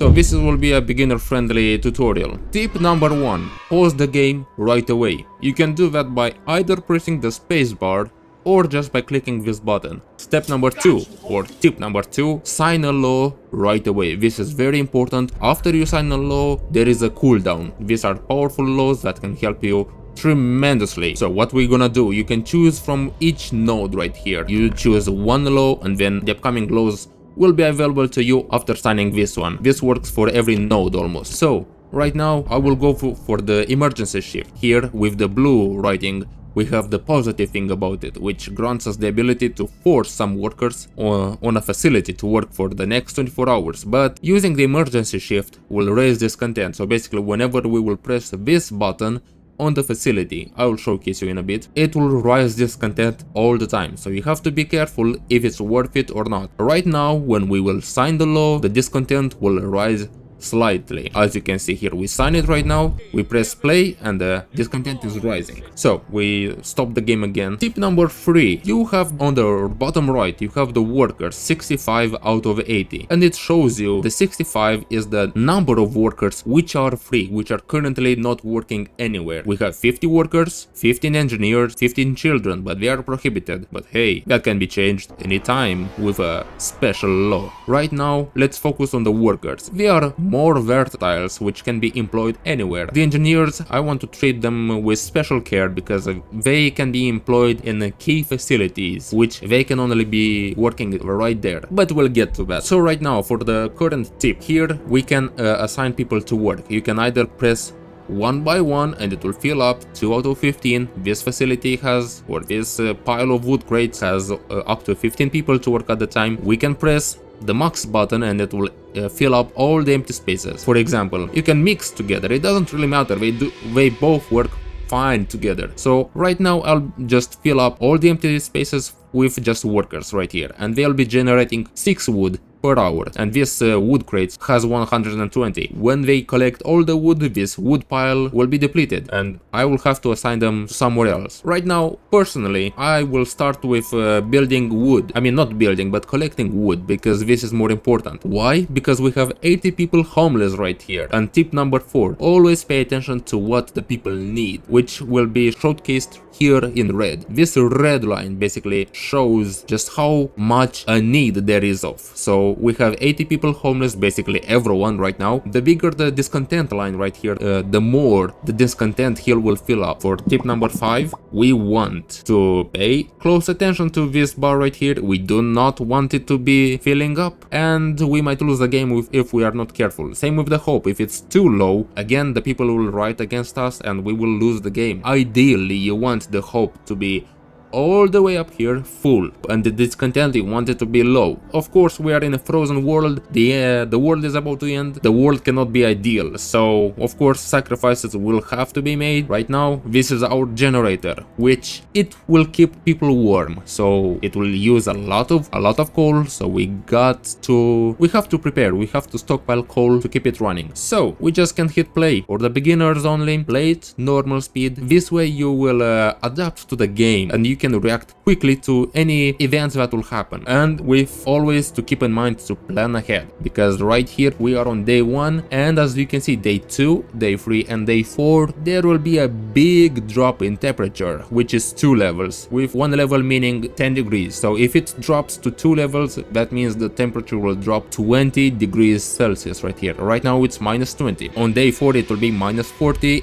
So this will be a beginner-friendly tutorial. Tip number 1. Pause the game right away. You can do that by either pressing the spacebar or just by clicking this button. Step number 2, or tip number 2, sign a law right away. This is very important. After you sign a law, there is a cooldown. These are powerful laws that can help you tremendously. So what we're gonna do, you can choose from each node right here. You choose one law and then the upcoming laws will be available to you after signing this one. This works for every node almost. So right now I will go for the emergency shift. Here with the blue writing, we have the positive thing about it, which grants us the ability to force some workers on a facility to work for the next 24 hours. But using the emergency shift will raise discontent. So basically whenever we will press this button on the facility, I will showcase you in a bit, it will rise discontent all the time. So you have to be careful if it's worth it or not. Right now, when we will sign the law, the discontent will rise slightly. As you can see here, we sign it right now, we press play and the discontent is rising. So we stop the game again. Tip number 3, you have on the bottom right, you have the workers 65 out of 80, and it shows you the 65 is the number of workers which are free, which are currently not working anywhere. We have 50 workers, 15 engineers, 15 children, but they are prohibited. But hey, that can be changed anytime with a special law. Right now, let's focus on the workers. They are more versatiles which can be employed anywhere. The engineers, I want to treat them with special care because they can be employed in key facilities which they can only be working right there, but we'll get to that. So right now for the current tip here, we can assign people to work. You can either press one by one and it will fill up 2 out of 15. This facility has, or this pile of wood crates has up to 15 people to work at the time. We can press the max button and it will fill up all the empty spaces. For example, you can mix together, it doesn't really matter, they both work fine together. So right now I'll just fill up all the empty spaces with just workers right here, and they'll be generating 6 wood per hour, and this wood crate has 120. When they collect all the wood, this wood pile will be depleted and I will have to assign them somewhere else. Right now, personally, I will start with building wood. I mean, not building, but collecting wood, because this is more important. Why? Because we have 80 people homeless right here. And tip number 4, always pay attention to what the people need, which will be showcased here in red. This red line basically shows just how much a need there is of. So we have 80 people homeless, basically everyone right now. The bigger the discontent line right here, the more the discontent here will fill up. For tip number 5, we want to pay close attention to this bar right here. We do not want it to be filling up, and we might lose the game if we are not careful. Same with the hope. If it's too low, again the people will write against us and we will lose the game. Ideally, you want the hope to be all the way up here full, and the discontent you want it to be low. Of course, we are in a frozen world, the world is about to end, the world cannot be ideal, so of course sacrifices will have to be made. Right now this is our generator, which it will keep people warm, so it will use a lot of coal, so we have to prepare, we have to stockpile coal to keep it running. So we just can hit play. For the beginners only, play it normal speed. This way you will adapt to the game and you can react quickly to any events that will happen. And with always to keep in mind to plan ahead, because right here we are on day 1, and as you can see, day 2, day 3 and day 4 there will be a big drop in temperature, which is 2 levels, with 1 level meaning 10 degrees. So if it drops to 2 levels, that means the temperature will drop 20 degrees Celsius right here. Right now it's -20. On day 4 it will be -40.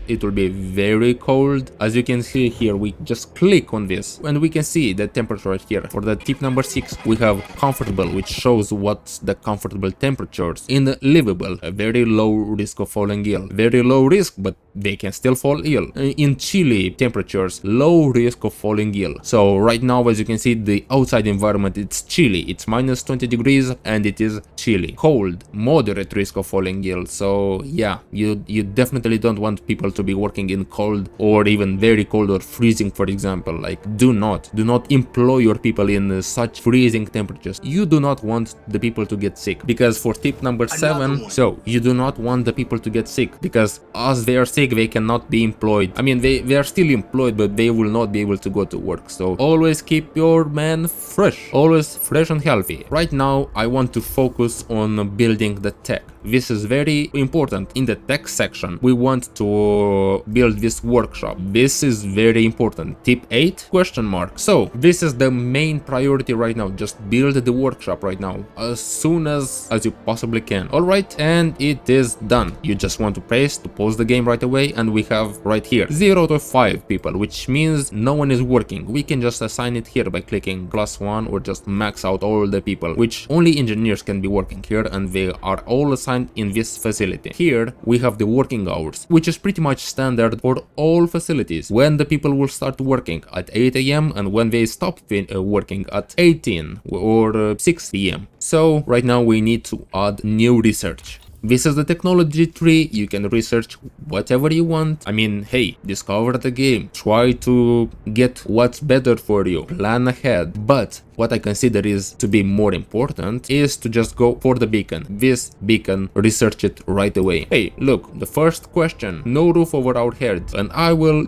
It will be very cold. As you can see here, we just click on this and we can see the temperature right here. For the tip number 6, we have comfortable, which shows what's the comfortable temperatures. In livable, a very low risk of falling ill. Very low risk, but they can still fall ill. In chilly temperatures, low risk of falling ill. So right now, as you can see, the outside environment, it's chilly. It's -20 degrees and it is chilly. Cold, moderate risk of falling ill. So yeah, you definitely don't want people to be working in cold or even very cold or freezing, for example. Like, do not employ your people in such freezing temperatures. You do not want the people to get sick, because for tip number 7, so you do not want the people to get sick, because as they are sick, sick, they cannot be employed. I mean, they are still employed, but they will not be able to go to work. So always keep your man fresh, always fresh and healthy. Right now, I want to focus on building the tech. This is very important. In the tech section, we want to build this workshop. This is very important. Tip 8 question mark. So this is the main priority right now. Just build the workshop right now as soon as you possibly can. All right, and it is done. You just want to press to pause the game right away, and we have right here 0 to 5 people, which means no one is working. We can just assign it here by clicking +1 or just max out all the people, which only engineers can be working here, and they are all assigned in this facility. Here we have the working hours, which is pretty much standard for all facilities. When the people will start working at 8 AM and when they stop working at 18 or 6 PM. So right now we need to add new research. This is the technology tree. You can research whatever you want. I mean, hey, discover the game. Try to get what's better for you. Plan ahead. But what I consider is to be more important is to just go for the beacon. This beacon, research it right away. Hey, look, the first question, no roof over our heads. And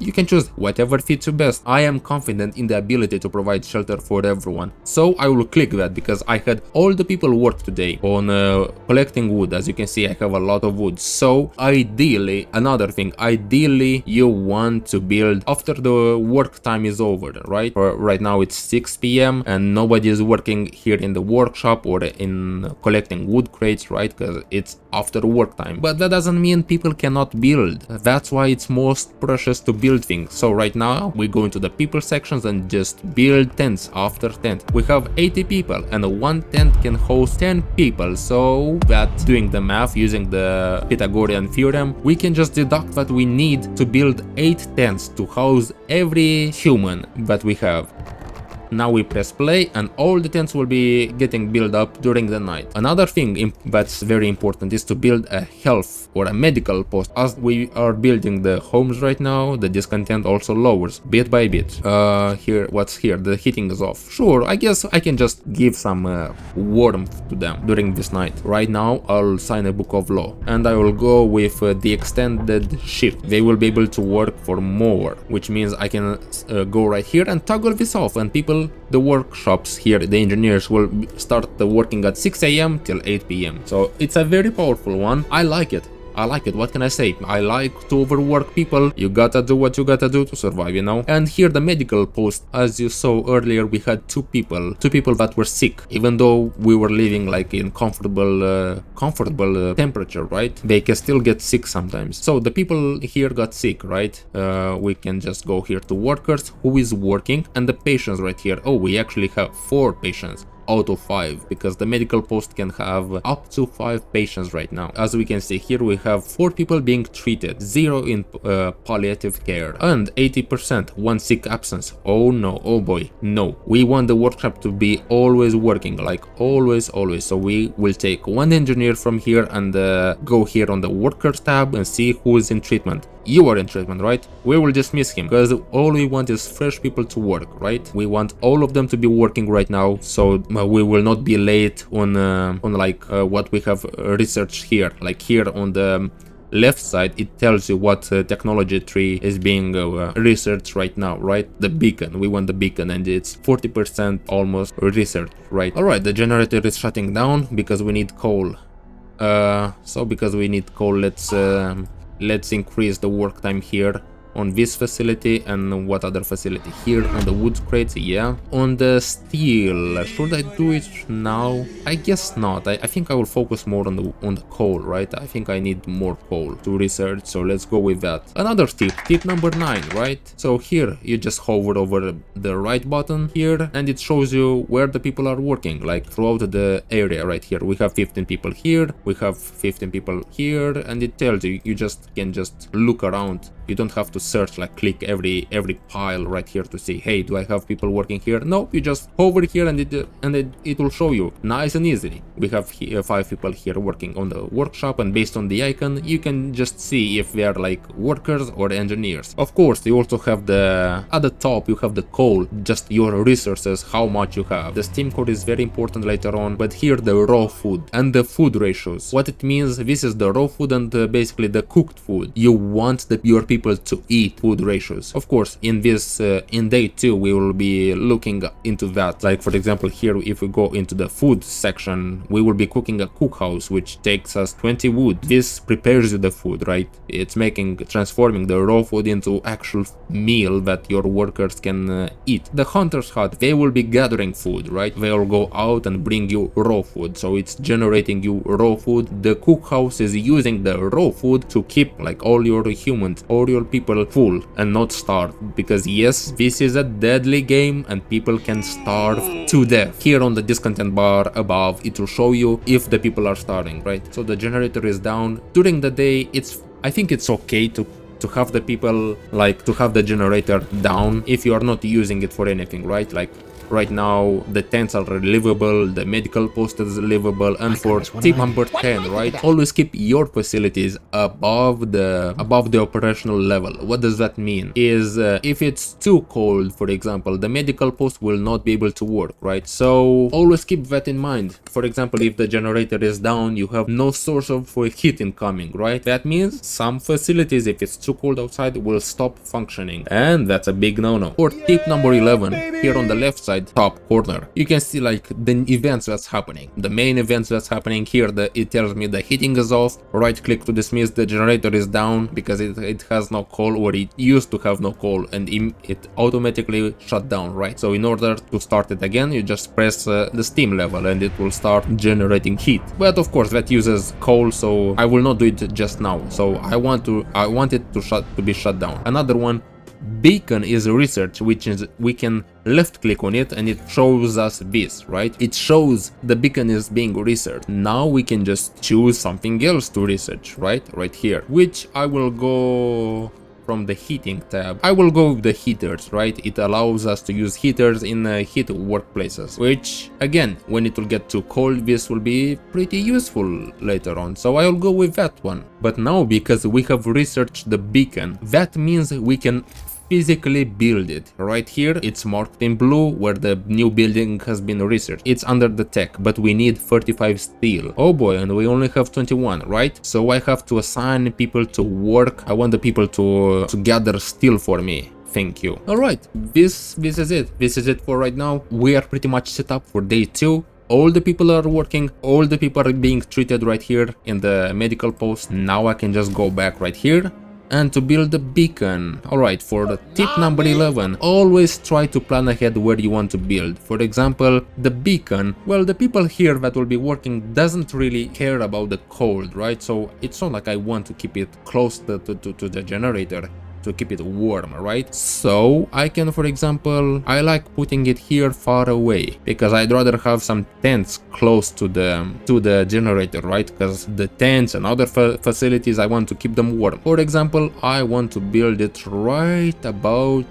you can choose whatever fits you best. I am confident in the ability to provide shelter for everyone. So I will click that because I had all the people work today on collecting wood. As you can see, I have a lot of wood. So ideally, another thing, ideally you want to build after the work time is over, right? Right now it's 6 PM and nobody is working here in the workshop or in collecting wood crates, right? Because it's after work time. But that doesn't mean people cannot build. That's why it's most precious to build things. So right now we go into the people sections and just build tents after tent. We have 80 people and one tent can host 10 people. So that's doing the math using the Pythagorean theorem, we can just deduct that we need to build 8 tents to house every human that we have. Now we press play and all the tents will be getting built up during the night. Another thing that's very important is to build a health or a medical post. As we are building the homes right now, the discontent also lowers bit by bit. Here, what's here? The heating is off. Sure, I guess I can just give some warmth to them during this night. Right now I'll sign a book of law and I will go with the extended shift. They will be able to work for more, which means I can go right here and toggle this off, and people, the workshops here, the engineers will start working at 6 AM till 8 PM. So it's a very powerful one. I like it. What can I say? I like to overwork people. You gotta do what you gotta do to survive, you know? And here the medical post, as you saw earlier, we had two people that were sick, even though we were living like in comfortable temperature, right? They can still get sick sometimes. So the people here got sick, right? We can just go here to workers, who is working, and the patients right here. Oh, we actually have 4 patients out of 5, because the medical post can have up to 5 patients right now. As we can see here, we have 4 people being treated, 0 in palliative care, and 80% one sick absence. Oh no, oh boy, no. We want the workshop to be always working, like always. So we will take 1 engineer from here and go here on the workers tab and see who is in treatment. You are in treatment, right? We will dismiss him because all we want is fresh people to work, right? We want all of them to be working right now, so we will not be late on what we have researched here. Like here on the left side, it tells you what technology tree is being researched right now, right? The beacon, we want the beacon, and it's 40% almost researched, right? All right, the generator is shutting down because we need coal. So because we need coal, let's increase the work time here on this facility. And what other facility? Here on the wood crates, yeah. On the steel, should I do it now? I guess not. I think I will focus more on the coal, right? I think I need more coal to research, so let's go with that. Another tip number 9, right? So here you just hover over the right button here and it shows you where the people are working, like throughout the area. Right here we have 15 people here, we have 15 people here, and it tells you, you can just look around. You don't have to search, like click every pile right here to see, hey, do I have people working here? No, you just hover here and it will show you nice and easily. We have 5 people here working on the workshop, and based on the icon you can just see if they are like workers or engineers. Of course, you also have at the top you have the coal, just your resources, how much you have. The Steam code is very important later on, but here the raw food and the food ratios. What it means, this is the raw food and basically the cooked food. You want your people to eat food ratios. Of course, in this in day 2 we will be looking into that. Like for example here, if we go into the food section, we will be cooking a cookhouse which takes us 20 wood. This prepares you the food, right? It's transforming the raw food into actual meal that your workers can eat. The hunter's hut, they will be gathering food, right? They will go out and bring you raw food, so it's generating you raw food. The cookhouse is using the raw food to keep like all your humans, all your people full and not starve, because yes, this is a deadly game and people can starve to death. Here on the discontent bar above, it will show you if the people are starving, right? So the generator is down. During the day, I think it's okay to have the people, like to have the generator down if you are not using it for anything, right? Like right now the tents are livable, the medical post is livable, and for tip number 10, right, always keep your facilities above the operational level. What does that mean? Is if it's too cold, for example, the medical post will not be able to work, right? So always keep that in mind. For example, if the generator is down, you have no source of heat incoming, right? That means some facilities, if it's too cold outside, will stop functioning, and that's a big no-no. For tip number 11, here on the left side top corner, you can see like the events that's happening, the main events that's happening here. It tells me the heating is off, right click to dismiss, the generator is down because it has no coal, or it used to have no coal, and it automatically shut down, right? So in order to start it again, you just press the steam level and it will start generating heat. But of course that uses coal, so I will not do it just now. So I want it to be shut down. Another one, beacon, is research, which is we can left click on it and it shows us this, right? It shows the beacon is being researched. Now we can just choose something else to research, right here, which I will go from the heating tab. I will go with the heaters, right? It allows us to use heaters in heat workplaces, which again, when it will get too cold, this will be pretty useful later on. So I'll go with that one. But now, because we have researched the beacon, that means we can physically build it. Right here it's marked in blue where the new building has been researched. It's under the tech, but we need 35 steel. Oh boy, and we only have 21, right? So I have to assign people to work. I want the people to gather steel for me. Thank you. All right, this is it. This is it for right now. We are pretty much set up for day 2. All the people are working, all the people are being treated right here in the medical post. Now I can just go back right here and to build the beacon. Alright, for the tip number 11, always try to plan ahead where you want to build. For example, the beacon, well, the people here that will be working doesn't really care about the cold, right? So it's not like I want to keep it close to the generator to keep it warm, right? So I can, for example, I like putting it here far away because I'd rather have some tents close to the generator, right? Because the tents and other facilities, I want to keep them warm. For example, I want to build it right about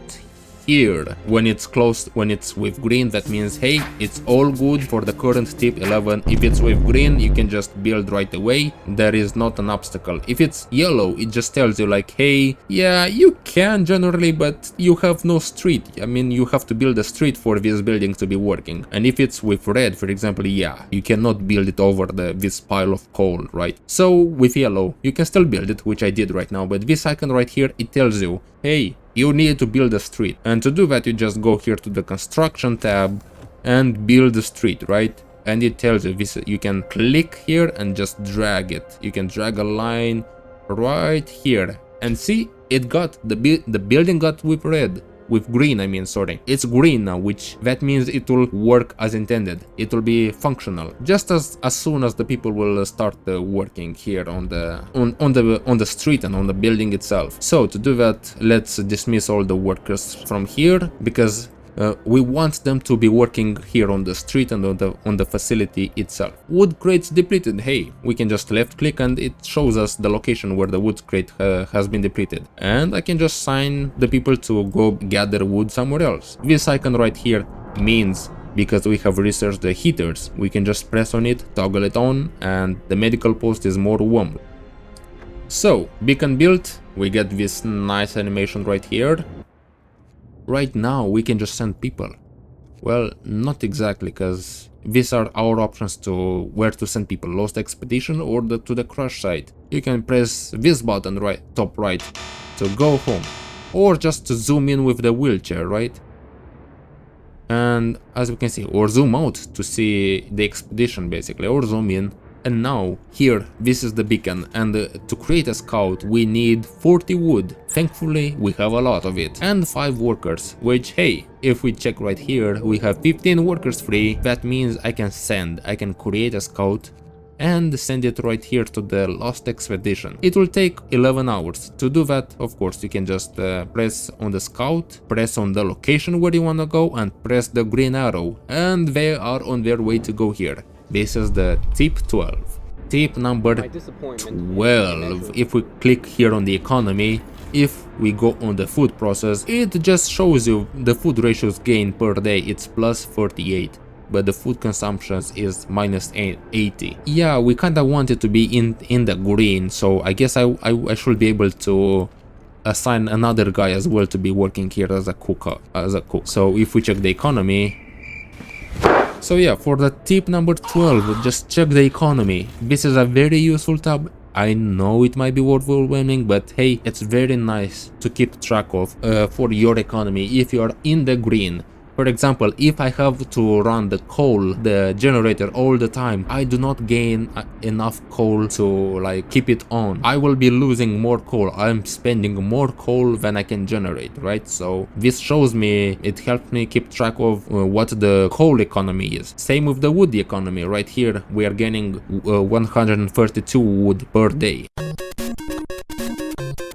here. When it's close, when it's with green, that means hey, it's all good for the current tip 11. If it's with green, you can just build right away. There is not an obstacle. If it's yellow, it just tells you like, hey, yeah, you can generally, but you have no street. I mean, you have to build a street for this building to be working. And if it's with red, for example, yeah, you cannot build it over this pile of coal, right? So with yellow, you can still build it, which I did right now. But this icon right here, it tells you, hey, you need to build a street. And to do that, you just go here to the construction tab and build the street, right? And it tells you this, you can click here and just drag it. You can drag a line right here and see, it got the building got with red. With green, I mean, sorry. It's green now, which that means it will work as intended. It will be functional just as soon as the people will start working here on the street and on the building itself. So to do that, let's dismiss all the workers from here, because we want them to be working here on the street and on the facility itself. Wood crates depleted. Hey, we can just left click and it shows us the location where the wood crate has been depleted. And I can just assign the people to go gather wood somewhere else. This icon right here means, because we have researched the heaters, we can just press on it, toggle it on, and the medical post is more warm. So, beacon built, we get this nice animation right here. Right now we can just send people. Well, not exactly, because these are our options to where to send people: Lost Expedition or to the crash site. You can press this button right top right to go home, or just to zoom in with the wheelchair, right? And as we can see, or zoom out to see the expedition basically, or zoom in. And now, here, this is the beacon, and to create a scout we need 40 wood. Thankfully, we have a lot of it. And 5 workers, which, hey, if we check right here, we have 15 workers free. That means I can create a scout and send it right here to the Lost Expedition. It will take 11 hours. To do that, of course, you can just press on the scout, press on the location where you wanna go, and press the green arrow, and they are on their way to go here. This is the tip 12. Tip number 12. If we click here on the economy, if we go on the food process, it just shows you the food ratios gain per day. It's plus 48, but the food consumption is minus 80. Yeah, we kinda want it to be in the green, so I guess I should be able to assign another guy as well to be working here as a cook. So if we check the economy. So yeah, for the tip number 12, just check the economy. This is a very useful tab. I know it might be overwhelming, but hey, it's very nice to keep track of for your economy if you are in the green. For example, if I have to run the generator all the time, I do not gain enough coal to like keep it on. I will be losing more coal. I'm spending more coal than I can generate, right? So this shows me, it helps me keep track of what the coal economy is. Same with the wood economy. Right here, we are gaining 132 wood per day.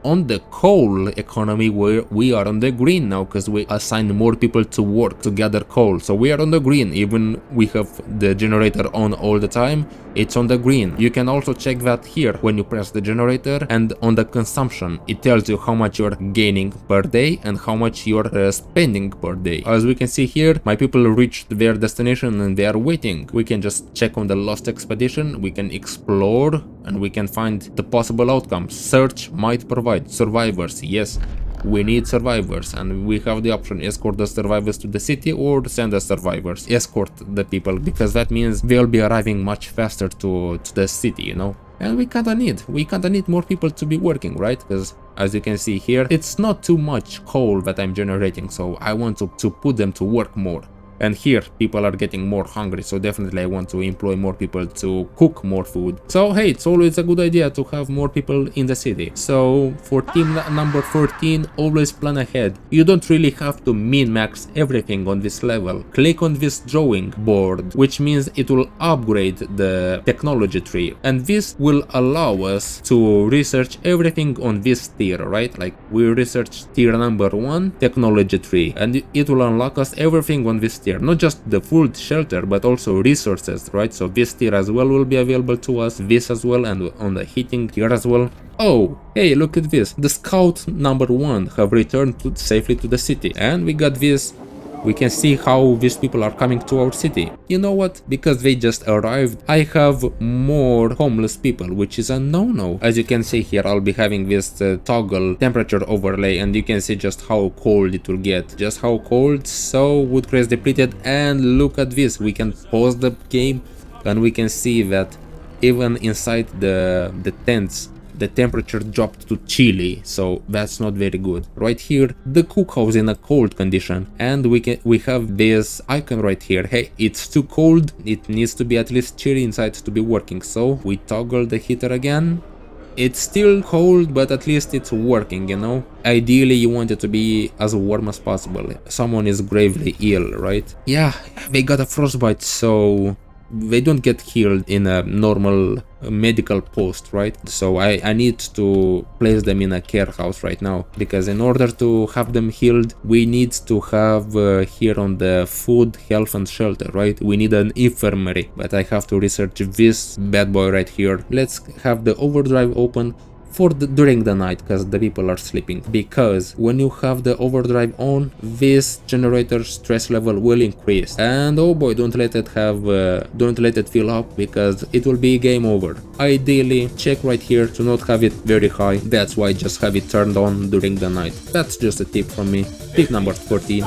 On the coal economy, we are on the green now, because we assign more people to work to gather coal. So we are on the green, even we have the generator on all the time, it's on the green. You can also check that here when you press the generator, and on the consumption it tells you how much you're gaining per day and how much you're spending per day. As we can see here, my people reached their destination and they are waiting. We can just check on the Lost Expedition, we can explore, and we can find the possible outcomes. Search might provide survivors. Yes, we need survivors, and we have the option: escort the survivors to the city or send the survivors. Escort the people, because that means they'll be arriving much faster to the city, you know. And we kinda need more people to be working, right? Because as you can see here, it's not too much coal that I'm generating, so I want to put them to work more. And here people are getting more hungry, so definitely I want to employ more people to cook more food. So hey, it's always a good idea to have more people in the city. So for team number 14, always plan ahead. You don't really have to min-max everything on this level. Click on this drawing board, which means it will upgrade the technology tree, and this will allow us to research everything on this tier, right? Like we research tier number 1, technology tree, and it will unlock us everything on this tier. Not just the food, shelter, but also resources, right? So this tier as well will be available to us, this as well, and on the heating tier as well. Oh, hey, look at this. The scout number 1 have returned safely to the city, and we got this. We can see how these people are coming to our city. You know what? Because they just arrived, I have more homeless people, which is a no-no. As you can see here, I'll be having this toggle temperature overlay, and you can see just how cold it will get. Just how cold. So wood crates depleted, and look at this. We can pause the game and we can see that even inside the tents, the temperature dropped to chilly, so that's not very good. Right here, the cookhouse in a cold condition, and we have this icon right here. Hey, it's too cold, it needs to be at least chilly inside to be working, so we toggle the heater again. It's still cold, but at least it's working, you know. Ideally you want it to be as warm as possible. Someone is gravely ill, right? Yeah, they got a frostbite, so they don't get healed in a normal medical post, right? So I need to place them in a care house right now, because in order to have them healed, we need to have here on the food, health and shelter, right? We need an infirmary, but I have to research this bad boy right here. Let's have the overdrive open for during the night, because the people are sleeping, because when you have the overdrive on, this generator stress level will increase, and oh boy, don't let it fill up, because it will be game over. Ideally, check right here to not have it very high. That's why I just have it turned on during the night. That's just a tip from me. Tip number 14.